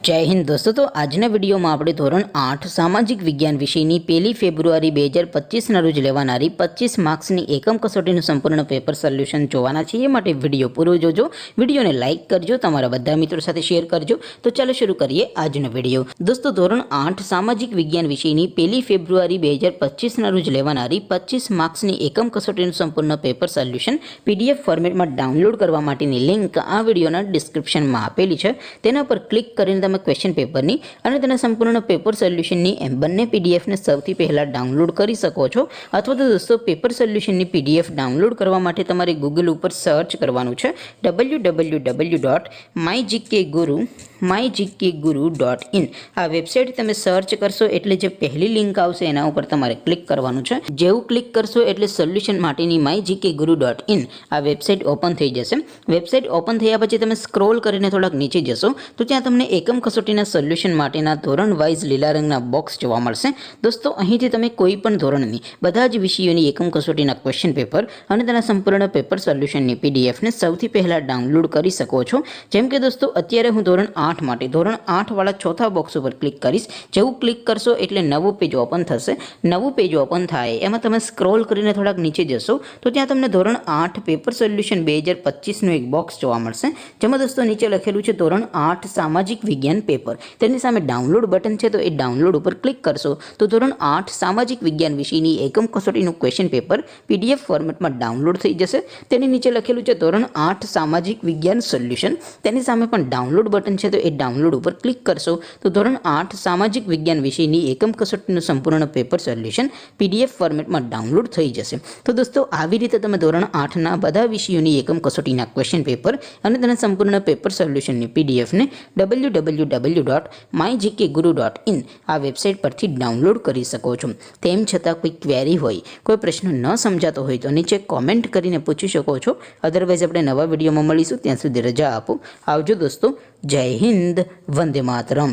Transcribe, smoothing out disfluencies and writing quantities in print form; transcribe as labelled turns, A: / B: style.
A: जय हिंद दोस्तों। तो आजना विडियो में આપણે ધોરણ 8 સામાજિક વિજ્ઞાન વિષયની 1 ફેબ્રુઆરી 2025 ના રોજ લેવાનારી 25 માર્ક્સની એકમ કસોટીનું સંપૂર્ણ પેપર સોલ્યુશન જોવાના છે। એ માટે વિડિયો પૂરો જોજો, વિડિયોને લાઈક કરજો, તમારા બધા મિત્રો સાથે શેર કરજો। તો ચાલો શરૂ કરીએ આજનો વિડિયો। દોસ્તો ધોરણ 8 સામાજિક વિજ્ઞાન વિષયની 1 ફેબ્રુઆરી 2025 ના રોજ લેવાનારી 25 માર્ક્સની એકમ કસોટીનું સંપૂર્ણ પેપર સોલ્યુશન પીડીએફ ફોર્મેટમાં ડાઉનલોડ કરવા માટેની લિંક આ વિડિયોના ડિસ્ક્રિપ્શનમાં આપેલી છે। તેના પર ક્લિક કરીને તમે ક્વેશ્ચન પેપરની અને તેના સંપૂર્ણ પેપર સોલ્યુશનની એમ બંને પીડીએફને સૌથી પહેલાં ડાઉનલોડ કરી શકો છો। અથવા તો દોસ્તો પેપર સોલ્યુશનની પીડીએફ ડાઉનલોડ કરવા માટે તમારે ગૂગલ ઉપર સર્ચ કરવાનું છે www.mygkguru.in। આ વેબસાઇટ તમે સર્ચ કરશો એટલે જે પહેલી લિંક આવશે એના ઉપર તમારે ક્લિક કરવાનું છે। જેવું ક્લિક કરશો એટલે સોલ્યુશન માટેની mygkguru.in આ વેબસાઇટ ઓપન થઈ જશે। વેબસાઇટ ઓપન થયા પછી તમે સ્ક્રોલ કરીને થોડાક નીચે જશો તો ત્યાં તમને એકમ કસોટીના સોલ્યુશન માટેના ધોરણ વાઇઝ લીલા રંગના બોક્સ જોવા મળશે। દોસ્તો અહીંથી તમે કોઈ પણ ધોરણની બધા જ વિષયોની એકમ કસોટીના ક્વેશ્ચન પેપર અને તેના સંપૂર્ણ પેપર સોલ્યુશનની પીડીએફને સૌથી પહેલાં ડાઉનલોડ કરી શકો છો। જેમ કે દોસ્તો અત્યારે હું ધોરણ 8 માટે ધોરણ 8 વાળા ચોથા બોક્સ ઉપર ક્લિક કરીશ। જેવું ક્લિક કરશો એટલે નવું પેજ ઓપન થશે। નવું પેજ ઓપન થાય એમાં તમે સ્ક્રોલ કરીને થોડાક નીચે જશો તો ત્યાં તમને ધોરણ 8 પેપર સોલ્યુશન 2025નું એક બોક્સ જોવા મળશે। જેમાં દોસ્તો નીચે લખેલું છે ધોરણ 8 સામાજિક વિજ્ઞાન પેપર। તેની સામે ડાઉનલોડ બટન છે તો એ ડાઉનલોડ ઉપર ક્લિક કરશો તો ધોરણ 8 સામાજિક વિજ્ઞાન વિષયની એકમ કસોટીનું ક્વેશ્ચન પેપર પીડીએફ ફોર્મેટમાં ડાઉનલોડ થઈ જશે। તેની નીચે લખેલું છે ધોરણ 8 સામાજિક વિજ્ઞાન સોલ્યુશન। તેની સામે પણ ડાઉનલોડ બટન છે તો એ ડાઉનલોડ ઉપર ક્લિક કરશો તો ધોરણ 8 સામાજિક વિજ્ઞાન વિષયની એકમ કસોટીનું સંપૂર્ણ પેપર સોલ્યુશન પીડીએફ ફોર્મેટમાં ડાઉનલોડ થઈ જશે। તો દોસ્તો આવી રીતે તમે ધોરણ 8ના બધા વિષયોની એકમ કસોટીના ક્વેશ્ચન પેપર અને તેના સંપૂર્ણ પેપર સોલ્યુશનની પીડીએફને www.mygkguru.in આ વેબસાઇટ પરથી ડાઉનલોડ કરી શકો છો। તેમ છતાં કોઈ ક્વેરી હોય, કોઈ પ્રશ્ન ન સમજાતો હોય તો નીચે કોમેન્ટ કરીને પૂછી શકો છો। અધરવાઇઝ આપણે નવા વિડીયોમાં મળીશું, ત્યાં સુધી રજા આપો। આવજો દોસ્તો। જય હિન્દ, વંદે માતરમ।